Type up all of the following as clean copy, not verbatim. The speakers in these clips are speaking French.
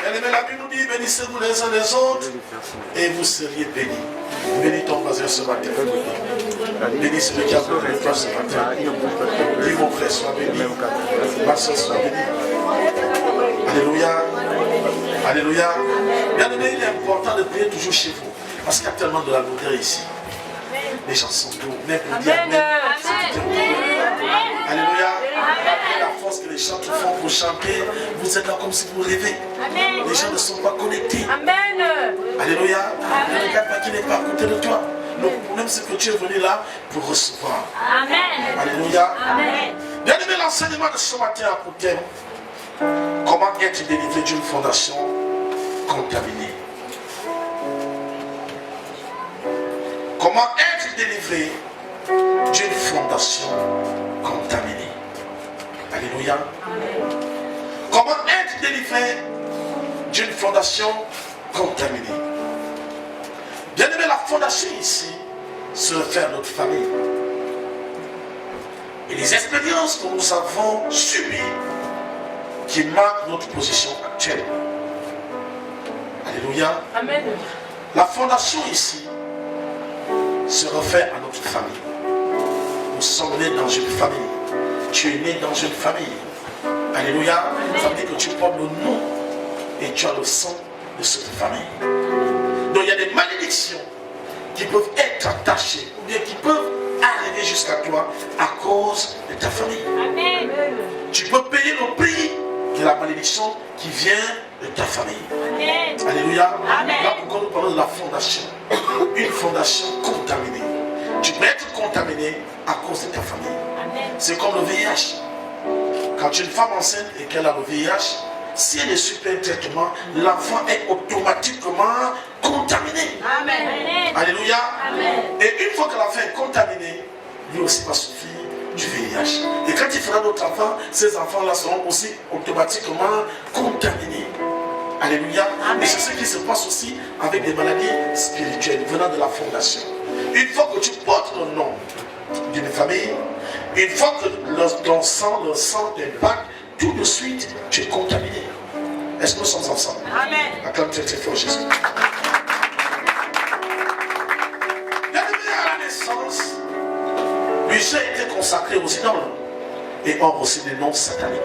Bien-aimé, la Bible nous dit, bénissez-vous les uns les autres et vous seriez bénis. Bénis ton voisin ce matin. Bénis celui qui a besoin de toi ce matin. Dis mon frère, sois béni. Ma soeur, sois béni. Alléluia. Alléluia. Bien-aimé, il est important de prier toujours chez vous. Parce qu'il y a tellement de la lourdeur ici. Les gens sont doux. Même pour dire Amen. Alléluia. La force que les chants font pour chanter, vous êtes là comme si vous rêvez. Les gens ne sont pas connectés. Amen. Alléluia. Ne regarde pas qui n'est pas à côté de toi. Donc, même ce que tu es venu là pour recevoir. Amen. Alléluia. Amen. Bien aimé, l'enseignement de ce matin a pour thème comment être délivré d'une fondation contaminée. Comment être délivré d'une fondation contaminée. Alléluia. Comment être délivré d'une fondation contaminée. Bien aimé, la fondation ici se réfère à notre famille. Et les expériences que nous avons subies qui marquent notre position actuelle. Alléluia. Amen. La fondation ici se réfère à notre famille. Nous sommes nés dans une famille. Tu es né dans une famille. Alléluia. Ça veut dire que tu portes le nom et tu as le sang de cette famille. Donc il y a des malédictions qui peuvent être attachées ou bien qui peuvent arriver jusqu'à toi à cause de ta famille. Amen. Tu peux payer le prix de la malédiction qui vient de ta famille. Amen. Alléluia. Amen. Là pourquoi nous parlons de la fondation. Une fondation contaminée. Tu peux être contaminé à cause de ta famille. C'est comme le VIH. Quand une femme enceinte et qu'elle a le VIH, si elle ne suit pas un traitement, l'enfant est automatiquement contaminé. Amen. Alléluia. Amen. Et une fois que l'enfant est contaminé, lui aussi va souffrir du VIH. Et quand il fera d'autres enfants, ces enfants-là seront aussi automatiquement contaminés. Alléluia. Amen. Et c'est ce qui se passe aussi avec des maladies spirituelles venant de la fondation. Une fois que tu portes le nom d'une famille, une fois que ton sang, le sang t'impacte, tout de suite, tu es contaminé. Est-ce que nous sommes ensemble? Amen. Acclame très très fort Jésus. Bien-aimé, à la naissance, Lucifer était consacré aux idoles et ont reçu des noms sataniques.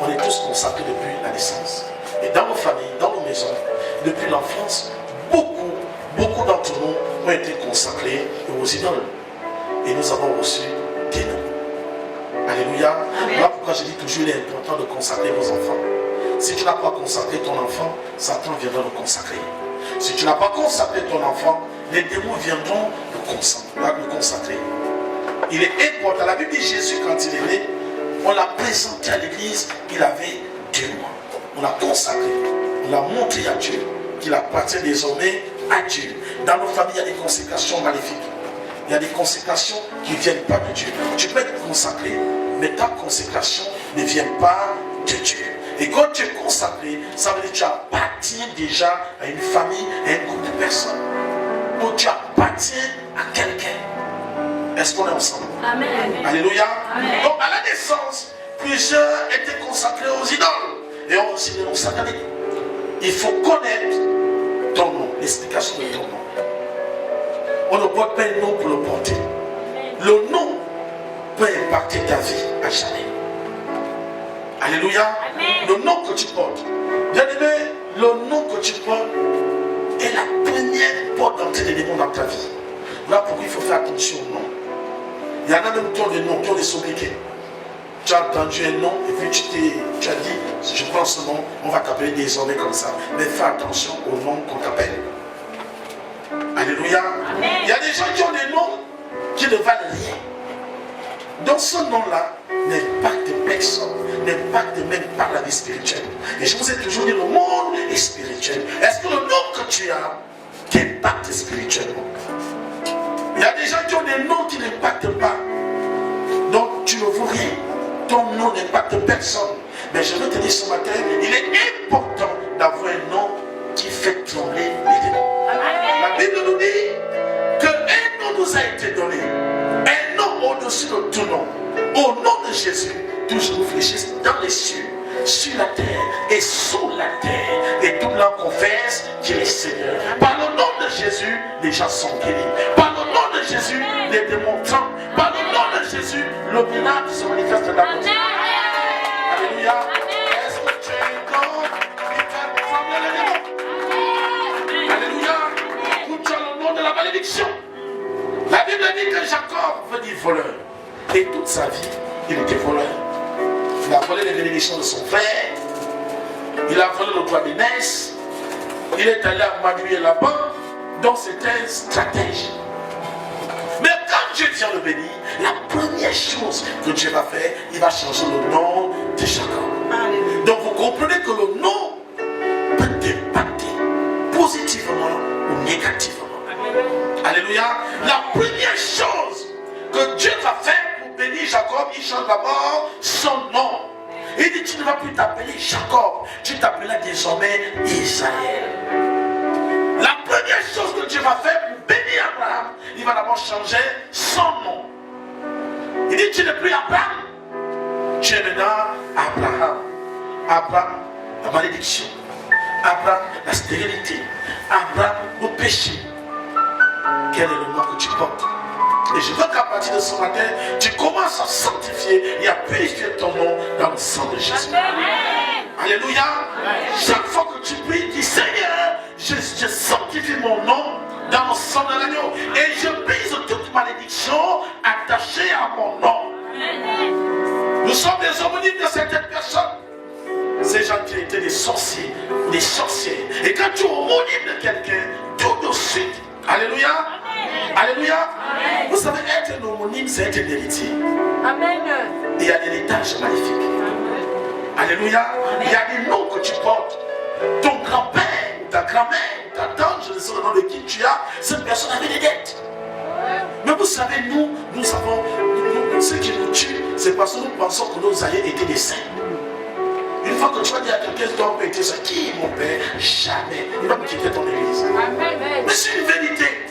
On est tous consacrés depuis la naissance. Et dans nos familles, dans nos maisons, depuis l'enfance, beaucoup d'entre nous ont été consacrés aux idoles. Et nous avons reçu des noms. Alléluia. Voilà pourquoi je dis toujours il est important de consacrer vos enfants. Si tu n'as pas consacré ton enfant, Satan viendra le consacrer. Si tu n'as pas consacré ton enfant, les démons viendront le consacrer. Il est important. La Bible dit Jésus, quand il est né, on l'a présenté à l'église, il avait 2 mois. On l'a consacré, on l'a montré à Dieu, qu'il appartient désormais à Dieu. Dans nos familles, il y a des consécrations maléfiques. Il y a des consécrations qui ne viennent pas de Dieu. Tu peux être consacré, mais ta consécration ne vient pas de Dieu. Et quand tu es consacré, ça veut dire que tu appartiens déjà à une famille, à un groupe de personnes. Donc tu appartiens à quelqu'un. Est-ce qu'on est ensemble? Amen. Alléluia. Amen. Donc à la naissance, plusieurs étaient consacrés aux idoles et ont reçu des noms sataniques. Il faut connaître ton nom, l'explication de ton nom. On ne porte pas un nom pour le porter. Le nom peut impacter ta vie à jamais. Alléluia. Amen. Le nom que tu portes. Bien aimé, le nom que tu portes est la première porte d'entrée des démons dans ta vie. Voilà pourquoi il faut faire attention au nom. Il y en a même qui ont des noms, qui ont des sobriquets. Tu as entendu un nom et puis tu as dit, je prends ce nom, on va t'appeler désormais comme ça. Mais fais attention au nom qu'on t'appelle. Alléluia. Amen. Il y a des gens qui ont des noms qui ne valent rien. Donc ce nom-là n'impacte personne, n'impacte même pas la vie spirituelle. Et je vous ai toujours dit, le monde est spirituel. Est-ce que le nom que tu as t'impacte spirituellement? Il y a des gens qui ont des noms qui n'impactent pas. Donc tu ne vaux rien. Ton nom n'impacte personne. Mais je veux te dire ce matin, il est important d'avoir un nom qui fait trembler les démons. La Bible nous dit qu'un nom nous a été donné. Un nom au-dessus de tout nom. Au nom de Jésus, toujours nous fléchissent dans les cieux. sur la terre et sous la terre. Et toute langue confesse qu'il est Seigneur. Par le nom de Jésus, les gens sont guéris. Par le nom de Jésus, les démons tremblent. Par le nom de Jésus, le miracle se manifeste dans la vie. Alléluia. Est-ce que tu es donc qui fait trembler les démons? Alléluia. Où tu as le nom de la malédiction. La Bible dit que Jacob veut dire voleur. Et toute sa vie, il était voleur. Il a volé les bénédictions de son frère. Il a volé le droit d'aînesse. Il est allé à Manuel là-bas. Donc c'était un stratège. Mais quand Dieu vient le bénir, la première chose que Dieu va faire, il va changer le nom de Jacob. Donc vous comprenez que le nom peut impacter positivement ou négativement. Alléluia. La première chose que Dieu va faire pour bénir Jacob, il change d'abord son nom. Il dit, tu ne vas plus t'appeler Jacob, tu t'appelleras désormais Israël. La première chose que Dieu va faire pour bénir Abraham, il va d'abord changer son nom. Il dit, tu n'es plus Abraham, tu es maintenant Abraham. Abraham, la malédiction. Abraham, la stérilité. Abraham, le péché. Quel est le nom que tu portes? Et je veux qu'à partir de ce matin, tu commences à sanctifier et à purifier ton nom dans le sang de Jésus. Amen. Alléluia. Amen. Chaque fois que tu pries, dis Seigneur, je sanctifie mon nom dans le sang de l'agneau. Et je brise toute malédiction attachée à mon nom. Amen. Nous sommes des homonymes de certaines personnes. Ces gens qui étaient des sorciers, des sorciers. Et quand tu es homonyme de quelqu'un, tout de suite, alléluia. Amen. Alléluia. Amen. Vous savez, être un homonyme, c'est être un héritier. Amen. Il y a des héritages magnifiques. Amen. Alléluia. Amen. Il y a des noms que tu portes. Ton grand-père, ta grand-mère, ta tante, je ne sais pas le nom de qui tu as, cette personne avait des dettes. Mais vous savez, nous savons, ce qui nous tue, c'est parce que nous pensons que nos aïeux étaient des saints. Une fois que tu vas dire à quelqu'un, ton père était ça, qui est mon père? Jamais. Il va me quitter ton église. Amen. Mais c'est une vérité.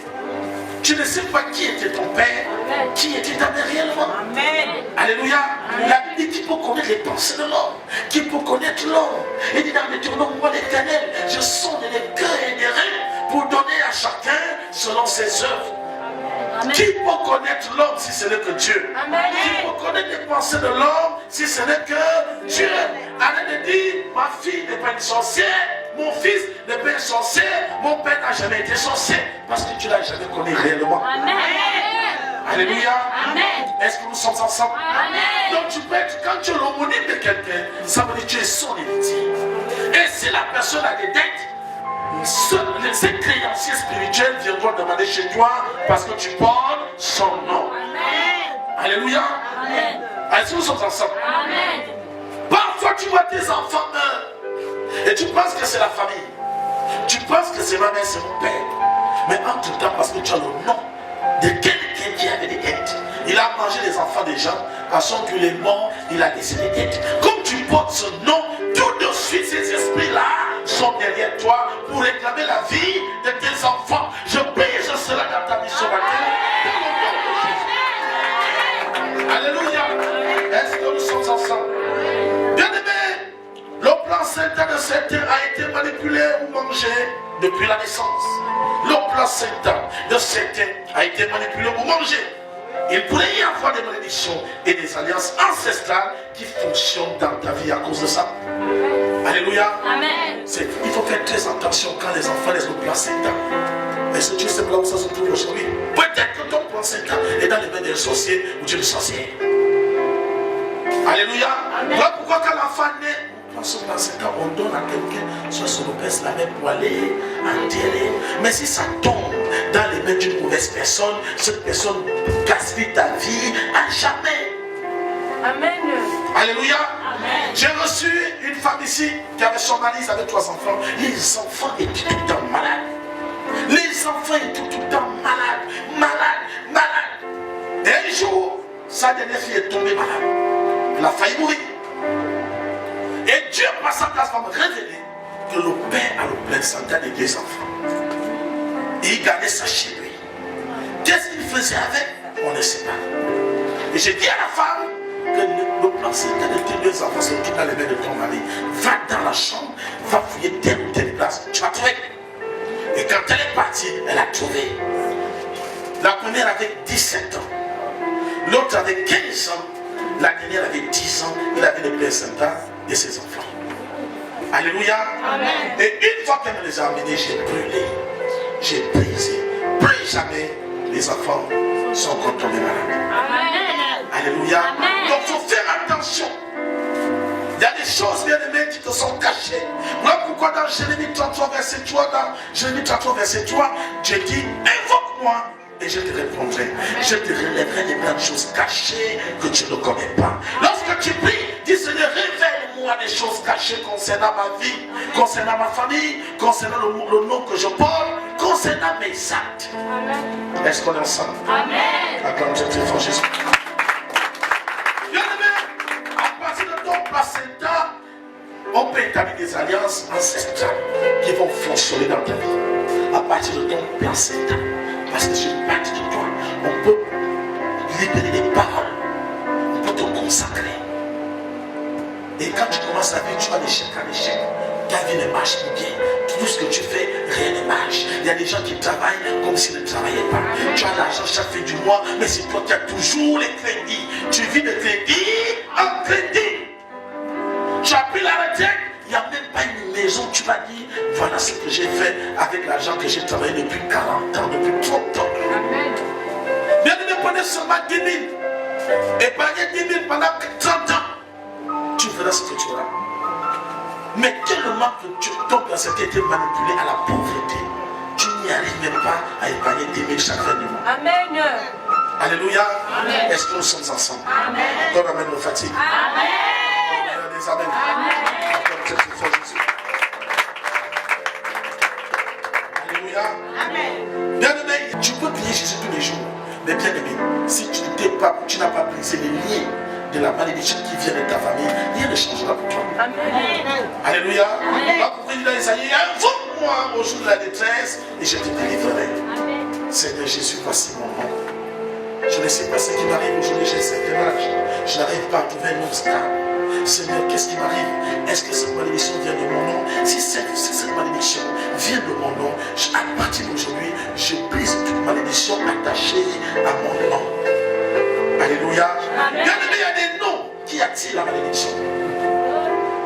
Tu ne sais pas qui était ton père, amen, qui était ta mère réellement. Amen. Alléluia. Amen. La Bible dit qu'il peut connaître les pensées de l'homme, qui peut connaître l'homme. Il dit dans Deutéronome, moi l'Éternel, je sonde les cœurs et les reins pour donner à chacun selon ses œuvres. Amen. Qui peut connaître l'homme si ce n'est que Dieu? Amen. Qui peut connaître les pensées de l'homme si ce n'est que Dieu? Arrête de dire, ma fille n'est pas une sorcière, mon fils n'est pas un sorcier, mon père n'a jamais été sorcier, parce que tu ne l'as jamais connu réellement. Amen. Alléluia. Amen. Est-ce que nous sommes ensemble? Amen. Donc tu peux être, quand tu es l'homonyme de quelqu'un, ça veut dire que tu es son héritier. Et si la personne a des dettes, ces créanciers spirituels viendront demander chez toi parce que tu portes son nom. Amen. Alléluia. Amen. Est-ce que nous sommes ensemble? Amen. Parfois tu vois tes enfants meurent et tu penses que c'est la famille. Tu penses que c'est ma mère, c'est mon père. Mais en tout temps, parce que tu as le nom de quelqu'un qui avait des dettes, il a mangé les enfants des gens, à son qu'il est mort, il a laissé les dettes. Comme tu portes ce nom, tout de suite ces esprits-là sont derrière toi pour réclamer la vie de tes enfants. Je brise cela dans ta mission matin. Alléluia. Est-ce que nous sommes ensemble? Bien-aimé, le plan Satan de certains a été manipulé ou mangé depuis la naissance. Le plan Satan de certains a été manipulé ou mangé. Il pourrait y avoir des malédictions et des alliances ancestrales qui fonctionnent dans ta vie à cause de ça. Alléluia. Amen. Il faut faire très attention quand les enfants laissent le plan Satan. Est-ce que tu sais là où ça se trouve aujourd'hui? Peut-être que ton plan Satan est dans les mains des sorciers ou des sorciers. Alléluia. Voilà pourquoi quand l'enfant naît, dans ce plan Satan, on donne à quelqu'un, soit son père la main pour aller enterrer. Mais si ça tombe dans les mains d'une mauvaise personne, cette personne gaspille ta vie à jamais. Amen. Alléluia. Amen. J'ai reçu une femme ici qui avait son mari, avec 3 enfants. Les enfants étaient tout le temps malades. Les enfants étaient tout le temps malades. Et un jour, sa dernière fille est tombée malade. Elle a failli mourir. Et Dieu, par sa grâce, va me révéler que le père a le plein santé des 2 enfants. Et il gardait ça chez lui. Qu'est-ce qu'il faisait avec? On ne sait pas. Et j'ai dit à la femme que le si tes deux enfants sont tous dans les mains de ton mari, va dans la chambre, va fouiller telle ou telle place, tu vas trouver. Et quand elle est partie, elle a trouvé. La première avait 17 ans. L'autre avait 15 ans. La dernière avait 10 ans. Il avait les placenta de ses enfants. Alléluia. Amen. Et une fois qu'elle me les a amenés, j'ai brûlé. J'ai brisé. Plus jamais les enfants sont encore tombés malades. Amen. Alléluia. Amen. Donc il faut faire attention. Il y a des choses bien aimées qui te sont cachées. Voilà pourquoi dans Jérémie 33 verset 3, Dieu dit, invoque-moi et je te répondrai. Amen. Je te relèverai des grandes choses cachées que tu ne connais pas. Lorsque tu pries, dis Seigneur, révèle-moi des choses cachées concernant ma vie, concernant ma famille, concernant le nom que je porte, concernant mes actes. Amen. Est-ce qu'on est ensemble? Amen. Acclame Dieu très fort, Jésus. Bien aimé, à partir de ton placenta, on peut établir des alliances ancestrales qui vont fonctionner dans ta vie. À partir de ton placenta, parce que c'est une partie de toi, on peut libérer des paroles, on peut te consacrer. Et quand tu commences la vie, tu vas d'échec en échec. Ta vie ne marche plus bien. Tout ce que tu fais, rien ne marche. Il y a des gens qui travaillent comme s'ils ne travaillaient pas. Tu as l'argent chaque fin du mois, mais c'est toi qui as toujours les crédits. Tu vis de crédit en crédit. Tu as pris la retraite, il n'y a même pas une maison. Tu vas dire, voilà ce que j'ai fait avec l'argent que j'ai travaillé depuis 40 ans, depuis 30 ans. Amen. Bien aimé, prenez seulement 10 000. Épargnez 10 000 pendant 30 ans. Tu verras ce que tu auras. Mais tellement que ton placenta était manipulé à la pauvreté, tu n'y arrives même pas à épargner 10 000 chaque fin du mois. Amen. Alléluia. Amen. Est-ce que nous sommes ensemble? Amen. Donne amen nos fatigues. Amen. Amen. Alléluia. Amen. Bien aimé, tu peux prier Jésus tous les jours. Mais bien aimé, si tu n'as pas brisé les liens de la malédiction qui vient de ta famille, rien ne changera pour toi. Amen. Alléluia. Amen. Va pour dire dans Isaïe, invoque-moi au jour de la détresse et je te délivrerai. Amen. Seigneur Jésus, voici mon nom. Je ne sais pas ce qui m'arrive aujourd'hui, j'ai un certain âge. Je n'arrive pas à trouver un nom stable. Seigneur, qu'est-ce qui m'arrive? Est-ce que cette malédiction vient de mon nom? Si cette malédiction vient de mon nom, à partir d'aujourd'hui, je brise toute malédiction attachée à mon nom. Alléluia. Amen. Bien aimé, il y a des noms qui attirent la malédiction.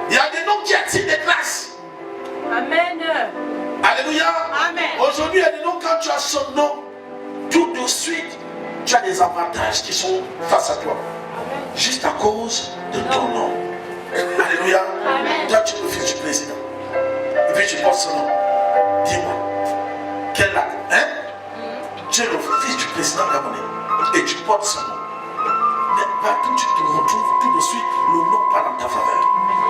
Il y a des noms qui attirent des grâces. Amen. Alléluia. Amen. Aujourd'hui, il y a des noms, quand tu as son nom, tout de suite, tu as des avantages qui sont face à toi. Juste à cause de ton nom. Alléluia. Amen. Toi, tu es le fils du président. Et puis tu portes son nom. Dis-moi. Quel acte? Hein? Tu es le fils du président gabonais. Et tu portes son nom. Mais partout tu te retrouves tout de suite, le nom parle en ta faveur.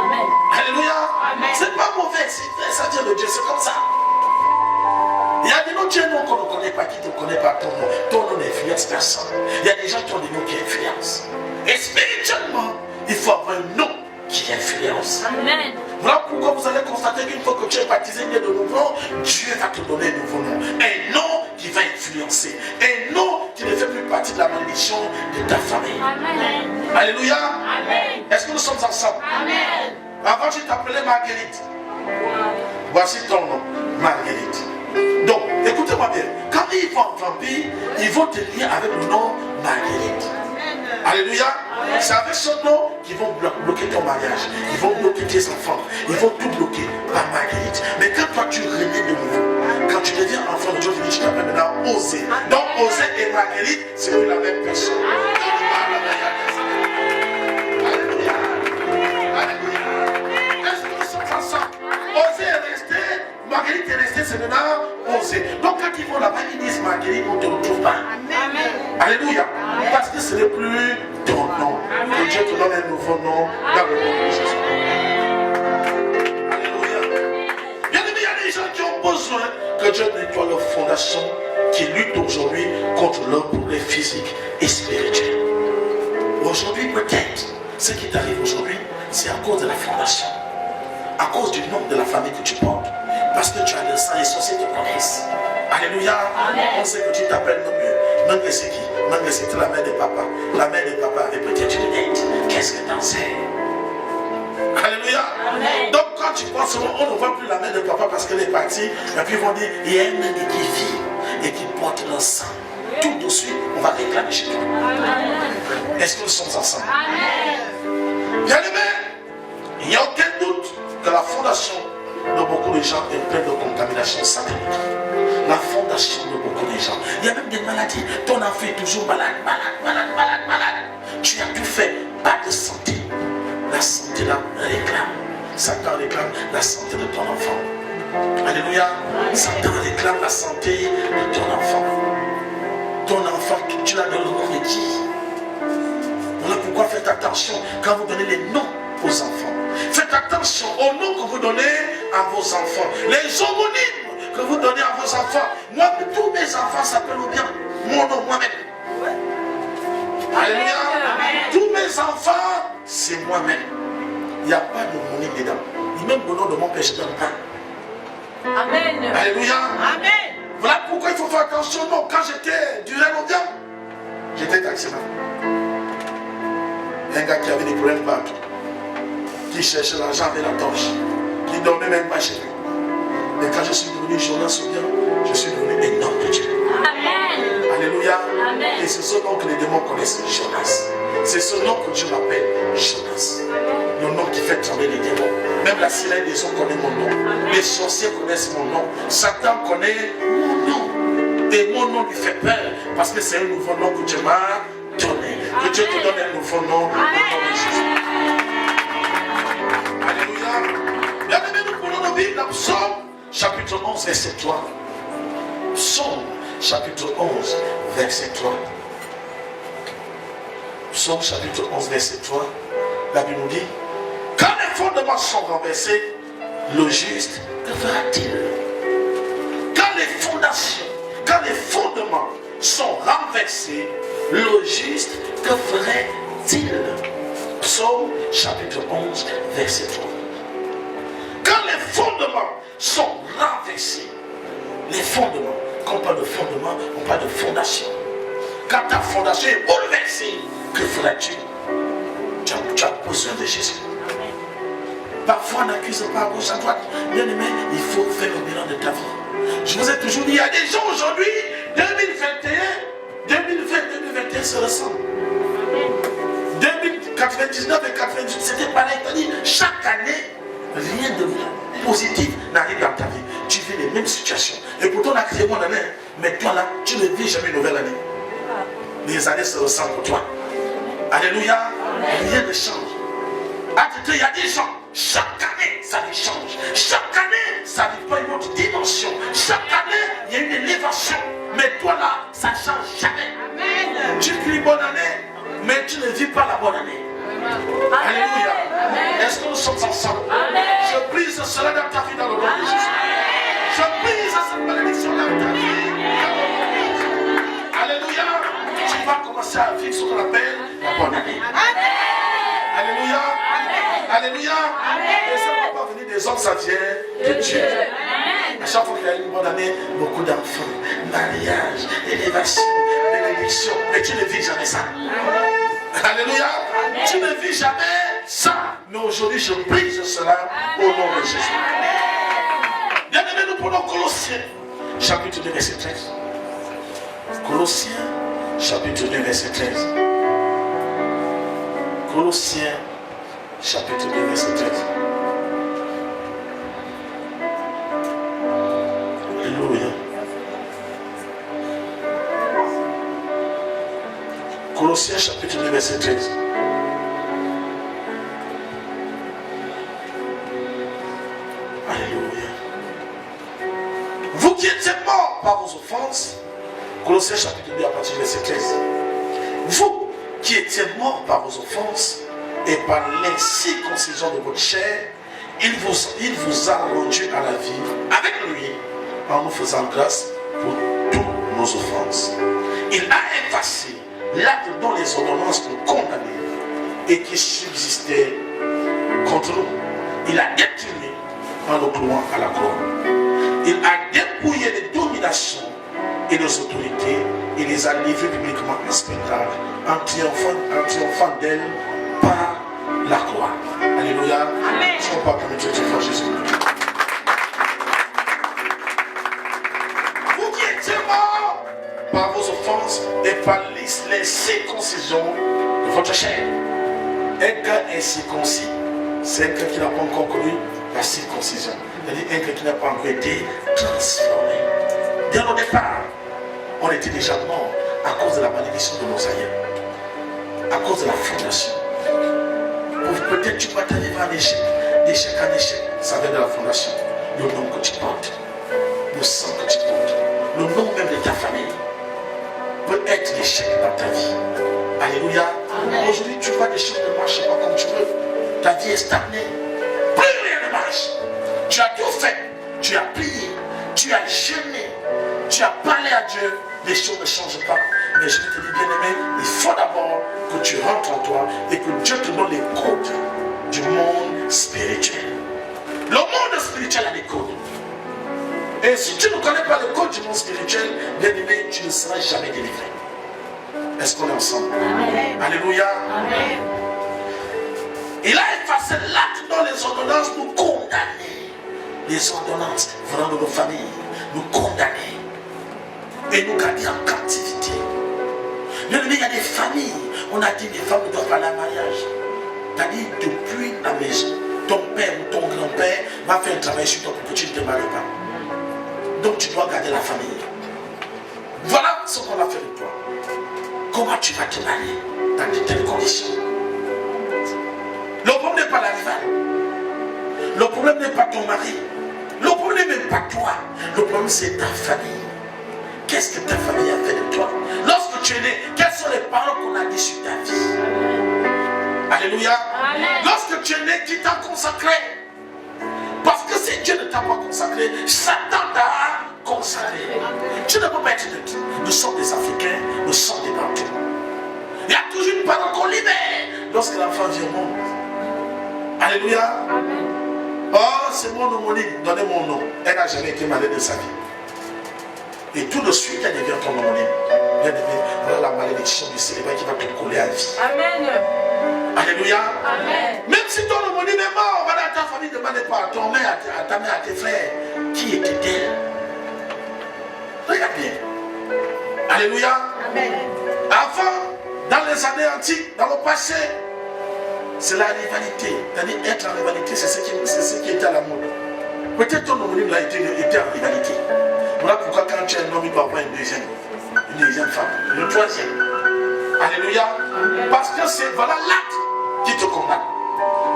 Amen. Alléluia. Amen. C'est pas mauvais, ça vient de Dieu, c'est comme ça. Il y a des noms, tu as un nom qu'on ne connaît pas, qui ne te connaît pas ton nom. Ton nom n'influence personne. Il y a des gens qui ont des noms qui influencent. Et spirituellement, il faut avoir un nom qui influence. Amen. Voilà pourquoi vous allez constater qu'une fois que tu es baptisé né de nouveau, Dieu va te donner un nouveau nom. Un nom qui va influencer. Un nom qui ne fait plus partie de la malédiction de ta famille. Amen. Alléluia. Amen. Est-ce que nous sommes ensemble? Amen. Avant, tu t'appelais Marguerite. Voici ton nom, Marguerite. Donc, écoutez-moi bien. Quand ils vont en vampire, ils vont te lier avec le nom Marguerite. Alléluia. C'est avec ce nom qu'ils vont bloquer ton mariage. Ils vont bloquer tes enfants. Ils vont tout bloquer par Marguerite. Mais quand toi tu renais de nouveau, quand tu deviens enfant de Dieu, tu t'appelles maintenant Osée. Donc Osée et Marguerite, c'est plus la même personne. Alléluia. Alléluia. Est-ce que nous sommes ensemble? Osée est resté, Marguerite est restée, c'est maintenant Osée. Donc quand ils vont là-bas, ils disent Marguerite, on ne te retrouve pas. Amen. Alléluia. Parce que ce n'est plus ton nom. Que Dieu te donne un nouveau nom dans le nom de Jésus. Alléluia. Bien aimé, il y a des gens qui ont besoin que Dieu nettoie leur fondation, qui luttent aujourd'hui contre leur progrès physique et spirituel. Aujourd'hui, peut-être, ce qui t'arrive aujourd'hui, c'est à cause de la fondation. À cause du nom de la famille que tu portes. Parce que tu as le sang, les sorciers te connaissent. Alléluia. Amen. On sait que tu t'appelles Mangue. Mangue c'est qui? Mangue c'était la mère de papa. La mère de papa avait peut-être une dette. Est-ce que tu en sais? Alléluia. Amen. Donc quand tu penses, on ne voit plus la main de papa parce qu'elle est partie. Et puis ils vont dire, il y a un homme qui vit et qui porte le sang. Tout de suite, on va réclamer chez toi. Amen. Est-ce que nous sommes ensemble? Amen. Bien aimé, il n'y a aucun doute que la fondation de beaucoup de gens est pleine de contamination satanique. La fondation de beaucoup de gens. Il y a même des maladies. Ton enfant est toujours malade. Tu as tout fait, pas de santé. La santé là réclame. Satan réclame la santé de ton enfant. Alléluia. Satan réclame la santé de ton enfant. Ton enfant, tu l'as donné le nom de qui? Voilà pourquoi faites attention quand vous donnez les noms aux enfants. Faites attention aux noms que vous donnez à vos enfants. Les homonymes que vous donnez à vos enfants. Moi, tous mes enfants s'appellent bien mon nom, moi-même. Alléluia. Tous mes enfants, c'est moi-même. Il n'y a pas d'homonyme dedans. Ni même le nom de mon père, je ne donne pas. Amen. Alléluia. Amen. Voilà pourquoi il faut faire attention. Non, quand j'étais du Rénodian, j'étais taximan. Un gars qui avait des problèmes partout, qui cherchait l'argent avec la torche, qui ne dormait même pas chez lui. Mais quand je suis devenu Jonas ou bien, je suis devenu un homme de Dieu. Amen. Alléluia. Amen. Et c'est ce nom que les démons connaissent, Jonas. C'est ce nom que Dieu m'appelle Jonas. Le nom qui fait trembler les démons. Même la sirène des eaux connaît mon nom. Les sorciers connaissent mon nom. Satan connaît mon nom. Et mon nom lui fait peur. Parce que c'est un nouveau nom que Dieu m'a donné. Que Dieu te donne un nouveau nom. Le nom de Jésus. Alléluia. Bien aimé, nous prenons nos Bibles dans Psaume chapitre 11, verset 3. Psaume chapitre 11, verset 3. Psaume chapitre 11, verset 3. La Bible nous dit, quand les fondements sont renversés, le juste, que fera-t-il? Quand les fondements sont renversés, le juste, que ferait-il? Psaume chapitre 11, verset 3. Quand les fondements sont renversés, les fondements, quand on parle de fondement, on parle de fondation. Quand ta fondation est bouleversée, que feras-tu? Tu as besoin de Jésus. Parfois on n'accuse pas à gauche, à droite. Bien aimé, il faut faire le bilan de ta vie. Je vous ai toujours dit, il y a des gens aujourd'hui, 2021 se ressemblent. 2099 et 98, c'était pareil. Chaque année, rien de positif n'arrive dans ta vie. Tu vis les mêmes situations. Et pourtant on a créé mon année. Mais toi là, tu ne vis jamais une nouvelle année. Les années se ressemblent pour toi. Alléluia. Rien ne change. Il y a des gens, chaque année, ça les change. Chaque année, ça vit pas une autre dimension. Chaque année, il y a une élévation. Mais toi là, ça ne change jamais. Amen. Tu cries bonne année, mais tu ne vis pas la bonne année. Alléluia. Est-ce que nous sommes ensemble? Amen. Je brise cela dans ta vie dans le nom de Jésus. Je brise cette malédiction dans ta vie dans le nom de Jésus. Alléluia. Tu vas commencer à vivre ce qu'on appelle la bonne année. Alléluia. Alléluia. Et ça ne va pas venir des hommes, ça vient de Dieu. À chaque fois qu'il y a une bonne année, beaucoup d'enfants, mariage, élévation, bénédiction. Mais tu ne vis jamais ça. Alléluia. Tu ne vis jamais ça. Mais aujourd'hui, je brise cela au nom de Jésus. Bien aimé, nous prenons Colossiens, chapitre 2, verset 13. Colossiens, chapitre 2, verset 13. Colossiens, chapitre 2, verset 13. Alléluia. Colossiens, chapitre 2, verset 13. Alléluia. Vous qui étiez morts par vos offenses, Colossiens, chapitre 2, à partir du verset 13. Vous qui étiez morts par vos offenses et par l'incirconcision de votre chair, il vous a rendu à la vie avec lui en nous faisant grâce pour toutes nos offenses. Il a effacé l'acte dont les ordonnances nous condamnaient et qui subsistait contre nous. Il a détruit en nous clouant à la croix. Il a dépouillé les dominations et les autorités et les a livrées publiquement en spectacle en triomphant d'elles par la gloire. Alléluia. Amen. Je crois pas comme Dieu frère Jésus. Vous qui étiez morts par vos offenses et par les circoncisions de votre chair. Un cœur incirconcis, c'est un cœur qui n'a pas encore connu la circoncision. C'est-à-dire un cœur qui n'a pas encore été transformé. Dès le départ, on était déjà mort à cause de la malédiction de nos aïeux, à cause de la fondation. Peut-être tu vas t'arriver en échec, d'échec en échec, ça vient de la fondation. Le nom que tu portes, le sang que tu portes, le nom même de ta famille peut être l'échec dans ta vie. Alléluia. Aujourd'hui, tu vois des choses ne marchent pas comme tu veux. Ta vie est stagnée. Plus rien ne marche. Tu as tout fait. Tu as prié. Tu as jeûné. Tu as parlé à Dieu. Les choses ne changent pas. Mais je te dis, bien aimé, il faut d'abord que tu rentres en toi et que Dieu te donne les codes du monde spirituel. Le monde spirituel a des codes. Et si tu ne connais pas le code du monde spirituel, bien aimé, tu ne seras jamais délivré. Est-ce qu'on est ensemble? Amen. Alléluia. Amen. Il a effacé l'acte dans les ordonnances nous condamner. Les ordonnances venant de nos familles nous condamner et nous garder en captivité. Bien aimé, il y a des familles, on a dit les femmes ne doivent pas aller à mariage. C'est-à-dire depuis la maison, ton père ou ton grand-père va faire un travail sur toi pour que tu ne te maries pas. Donc tu dois garder la famille. Voilà ce qu'on a fait de toi. Comment tu vas te marier dans de telles conditions? Le problème n'est pas la rivale. Le problème n'est pas ton mari. Le problème n'est même pas toi. Le problème c'est ta famille. Qu'est-ce que ta famille a fait de toi? Lorsque tu es né, quelles sont les paroles qu'on a dites sur ta vie? Alléluia. Amen. Lorsque tu es né, qui t'a consacré? Parce que si Dieu ne t'a pas consacré, Satan t'a consacré. Tu ne peux pas être neutre. Nous sommes des Africains, nous sommes des Bantous. Il y a toujours une parole qu'on libère lorsque l'enfant vient au monde. Alléluia. Amen. Oh, c'est mon homonyme, donnez mon nom. Elle n'a jamais été malade de sa vie. Et tout de suite, elle devient ton homonyme. Bien aimé, voilà la malédiction du célébat qui va te coller à la vie. Amen. Alléluia. Amen. Même si ton homonyme est mort, voilà, ta famille ne demande pas à ton mère, à ta mère, à tes frères, qui était-elle? Regarde bien. Alléluia. Amen. Avant, dans les années antiques, dans le passé, c'est la rivalité. C'est-à-dire être en rivalité, c'est ce qui était à la mode. Peut-être ton homonyme là était en rivalité. Voilà pourquoi quand tu es un homme, il doit avoir une deuxième femme, une troisième. Alléluia. Amen. Parce que c'est voilà l'acte qui te condamne.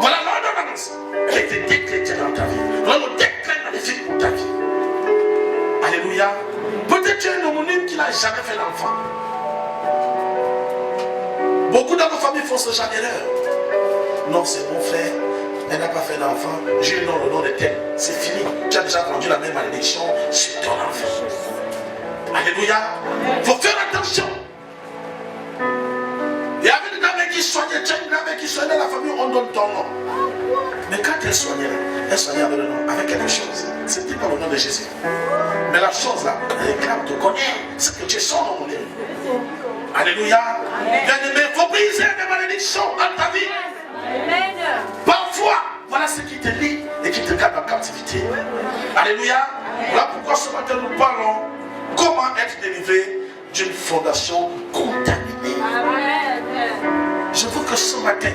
Voilà l'ordonnance qui a été décrétée dans ta vie. Voilà le décret magnifique pour ta vie. Alléluia. Peut-être tu es un homonyme qui n'a jamais fait d'enfant. Beaucoup dans nos familles font ce genre d'erreur. Non, c'est mon frère, elle n'a pas fait d'enfant, j'ai le nom de tel. C'est fini. Tu as déjà vendu la même malédiction sur ton enfant. Alléluia. Il faut faire attention. Il y avait des dames qui soignaient, tu as une dame qui soignait la famille, on donne ton nom. Mais quand elle soignait, elle soignait avec le nom, avec quelque chose. C'était pas le nom de Jésus. Mais la chose là, elle réclame, te connaît, c'est que tu es son nom. Alléluia. Bien aimé, il faut briser des malédictions dans ta vie. Amen. Parfois, voilà ce qui te lie et qui te garde en captivité. Alléluia. Voilà pourquoi ce matin nous parlons comment être délivré d'une fondation contaminée. Amen. Je veux que ce matin,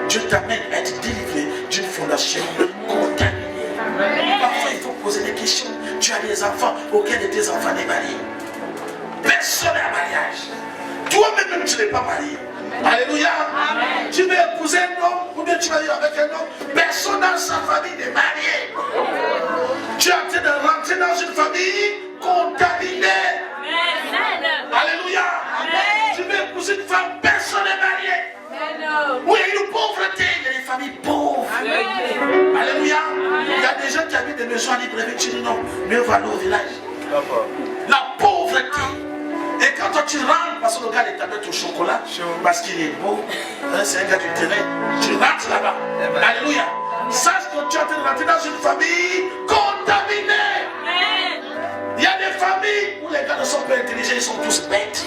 Dieu t'amène à être délivré d'une fondation contaminée. Amen. Parfois, il faut poser des questions. Tu as des enfants, aucun de tes enfants n'est marié. Personne n'est en mariage. Toi-même, tu n'es pas marié. Alléluia. Amen. Tu veux épouser un homme ou bien tu vas vivre avec un homme. Personne dans sa famille n'est marié. Tu es en train de rentrer dans une famille contaminée. Amen. Alléluia. Amen. Tu veux épouser une femme, personne n'est marié. Amen. Oui, il y a une pauvreté, il y a des familles pauvres. Amen. Alléluia. Amen. Il y a des gens qui habitent des maisons à Libreville, tu dis non, mieux va aller au village. La pauvreté. Et quand toi tu rentres, parce que le gars est avec au chocolat, parce qu'il est beau, hein, c'est un gars du terrain, tu rentres là-bas. Alléluia. Sache que tu es en train de rentrer dans une famille contaminée. Il y a des familles où les gars ne sont pas intelligents, ils sont tous bêtes.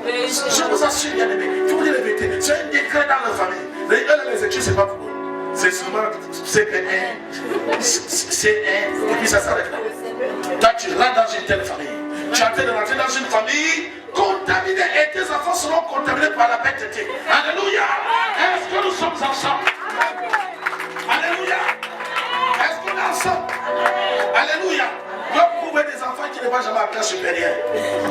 Je vous assure, bien aimé, il faut vous dire la vérité. C'est un décret dans la famille. Les études, c'est pas pour eux. C'est seulement CP1, C1, et puis ça s'arrête là. Toi, tu rentres dans une telle famille. Tu es en train de rentrer dans une famille contaminée et tes enfants seront contaminés par la bêteté. Alléluia. Est-ce que nous sommes ensemble? Alléluia. Est-ce qu'on est ensemble? Alléluia. Donc, vous pouvez des enfants qui ne vont jamais à la classe supérieure.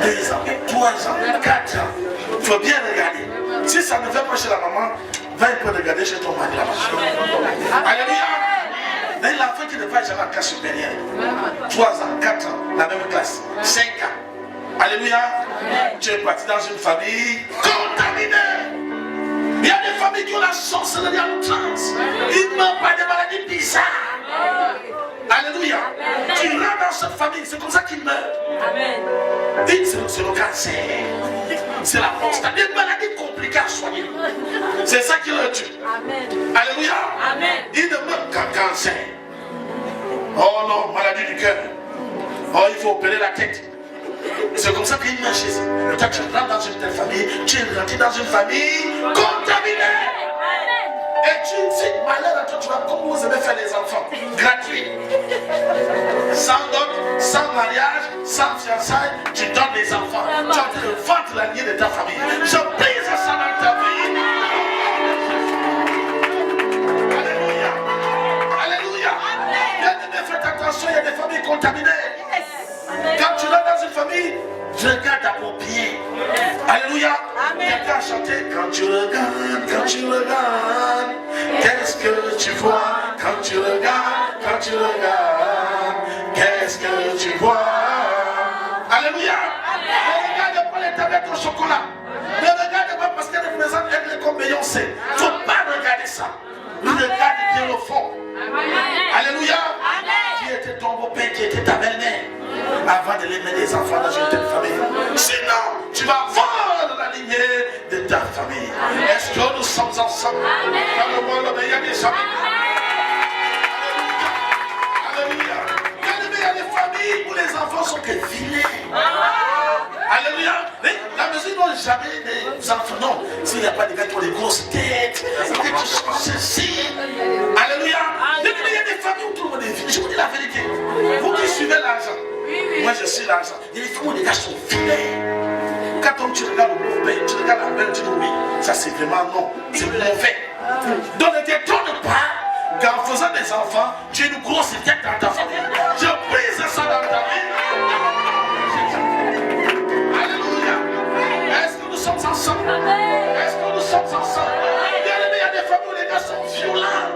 2 ans, 3 ans, 4 ans. Il faut bien regarder. Si ça ne fait pas chez la maman, va un peu regarder chez ton mari là-bas. Alléluia. Mais l'enfant qui ne va jamais à la classe supérieure, 3 ans, 4 ans, la même classe, 5 ans. Alléluia. Tu es parti dans une famille contaminée. Il y a des familles qui ont la chance de dire en trans. Ils ne meurent pas de maladies bizarres. Alléluia. Tu rentres dans cette famille, c'est comme ça qu'ils meurent. C'est le cancer. C'est la prostate. Des maladies compliquées à soigner. C'est ça qui le tue. Alléluia. Ils ne meurent qu'en cancer. Oh non, maladie du cœur. Oh, il faut opérer la tête. C'est comme ça qu'il meurt chez eux. Toi, tu rentres dans une telle famille, tu es rentré dans une famille contaminée. Et tu dis, malheur à toi, tu vas comme vous aimez faire les enfants, gratuits. Sans dot, sans mariage, sans fiançailles, tu donnes les enfants. Tu es en train de vendre la lignée de ta famille. Je brise ça dans ta vie. Alléluia. Alléluia. Bien-aimés, faites attention, il y a des familles contaminées. Quand tu rentres dans une famille, regarde à vos pieds. Alléluia. Quelqu'un a chanté. Quand tu regardes, qu'est-ce que tu vois? Quand tu regardes, qu'est-ce que tu vois? Alléluia. Ne regarde pas les tablettes au chocolat. Ne regarde pas parce qu'elle représente elle comme Beyoncé. Il ne faut pas regarder ça. Regarde bien au fond. Alléluia. Qui était ton beau-père, qui était ta belle-mère, avant de les mettre des enfants dans une telle famille. Sinon, tu vas vendre la lignée de ta famille. Est-ce que nous sommes ensemble? Dans le monde, il y a des familles. Alléluia. Il y a des familles où les enfants sont que vilains. Alléluia. Mais la maison n'ont jamais des enfants. Non. S'il n'y a pas des gars qui ont des grosses têtes, ceci. Alléluia. Il y a des familles où tout le monde est vilain. Je vous dis la vérité. Vous qui suivez l'argent. Moi je suis l'argent. Il y a des familles où les gars sont vilains. Quand tu regardes le beau-père, tu regardes la belle, tu dis oui. Ça c'est vraiment non. C'est mauvais. Donc ne t'étonne pas qu'en faisant des enfants, tu as une grosse tête dans ta famille. Je brise ça dans ta vie. Est-ce que nous sommes ensemble? Est-ce que nous sommes ensemble? Bien aimé, il y a des familles où les gars sont violents.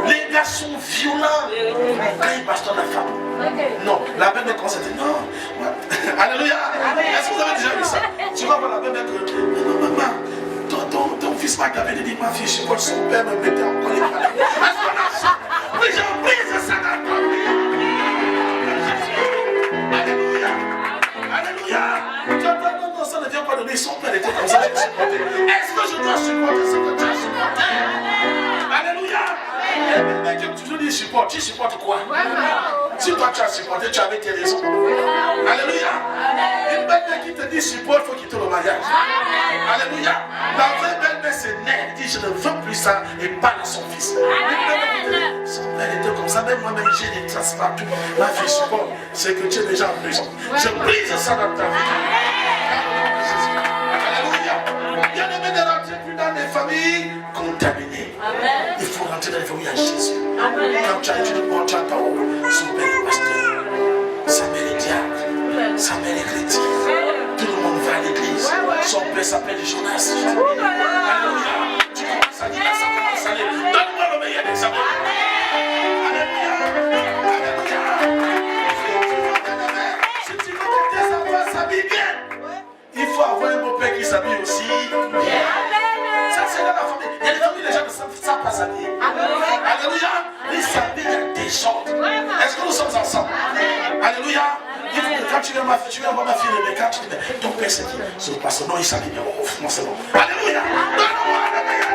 Les gars sont violents. Quand ils bastonnent la femme. Non, la belle mère commence à dire non. Alléluia. Est-ce que vous avez déjà vu ça? Tu vas voir la belle mère que maman, ton fils m'a avait dit ma fille, je suis son père me mettait en colère. Est-ce qu'on a ça? Oui, je brise ça dans ta vie. Alléluia. Alléluia. Non, ça ne vient pas de lui. Son père était comme ça. Est-ce que je dois supporter ce que tu as supporté? Alléluia. Mais tu toujours dis supporte. Tu supportes quoi? Si toi tu as supporté, tu avais tes raisons. Alléluia. Une belle-mère qui te dit supporte, il faut quitter le mariage. Alléluia. La vraie belle-mère c'est net. Elle dit je ne veux plus ça et parle à son fils. Son père était comme ça. Même moi-même j'ai des traces partout. Ma fille supporte. C'est que tu es déjà en prison. Je brise ça dans ta vie. Alléluia. Bien aimé, ne rentrez plus dans des familles contaminées. Il faut rentrer dans les familles à Jésus. Quand tu as étudié bon, tu attends son père est pasteur, sa mère est diable, sa mère est chrétienne. Tout le monde va à l'église. Son père s'appelle Jonas. Alléluia. Tu commences à dire ça commence à aller. Donne-moi le meilleur des amis. Alléluia. Si tu veux que tes enfants s'habillent bien, il faut avoir un beau-père qui s'habille aussi bien. Ça, c'est dans la famille. Il y a des familles, les gens ne savent pas s'habiller. Alléluia. Ils s'habillent à des gens. Est-ce que nous sommes ensemble? Alléluia. Il faut que quand tu viens voir ma fille Rebecca, tu dis, ton père s'est dit, ce pasteur, non, il s'habille bien. Oh, non, c'est bon. Alléluia. Donne-moi le meilleur.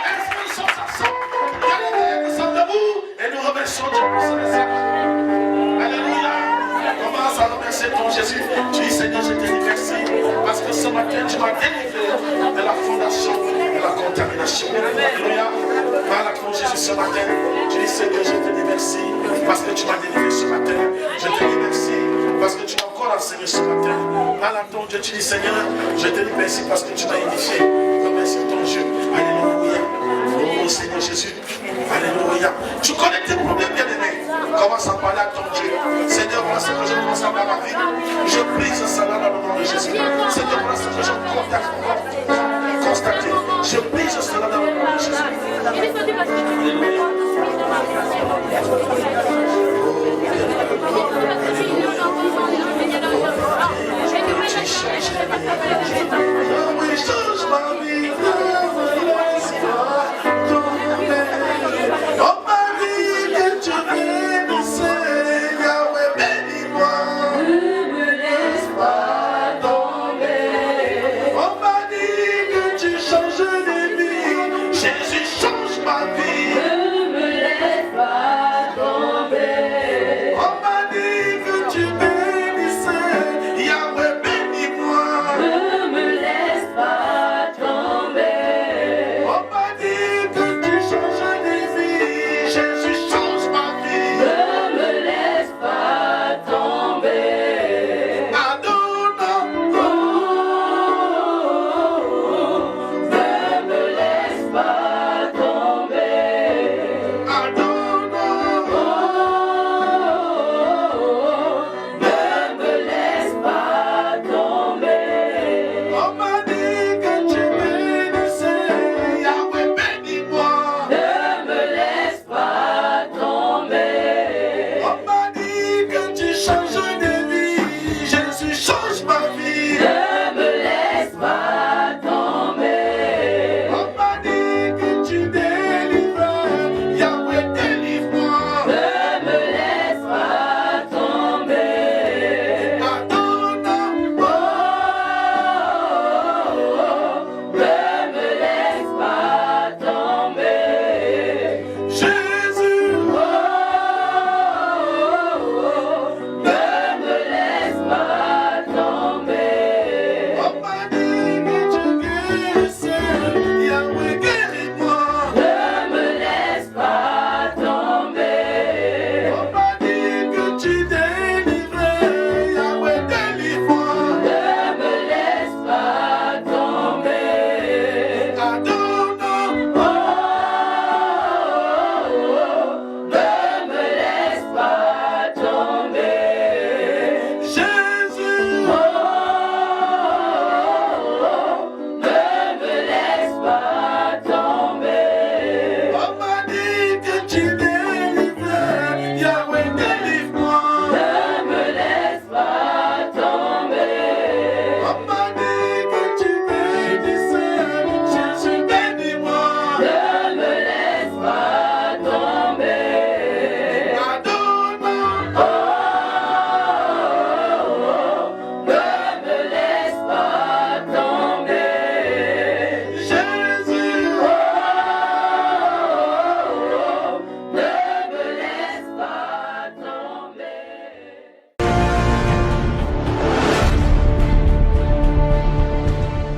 Est-ce que nous sommes ensemble? Alléluia. Nous sommes debout et nous remercions Dieu pour ce message. Alléluia. Commence à remercier ton Jésus. Tu dis, Seigneur, je te dis merci parce que ce matin, tu m'as délivré de la fondation et de la contamination. Alléluia. Par la croix de Jésus ce matin, je dis Seigneur, je te dis merci parce que tu m'as délivré ce matin. Je te dis merci parce que tu m'as encore enseigné ce matin. Par la croix de Dieu, tu dis Seigneur, je te dis merci parce que tu m'as édifié. Merci ton Dieu. Alléluia. Oh Seigneur Jésus. Alléluia. Tu connais tes problèmes, bien-aimé. Commence à parler à ton Dieu. Seigneur, voilà ce que je commence à voir ma vie. Je brise cela dans le nom de Jésus. Seigneur, voilà ce que je constate. Je brise cela dans le nom de Jésus. Alléluia.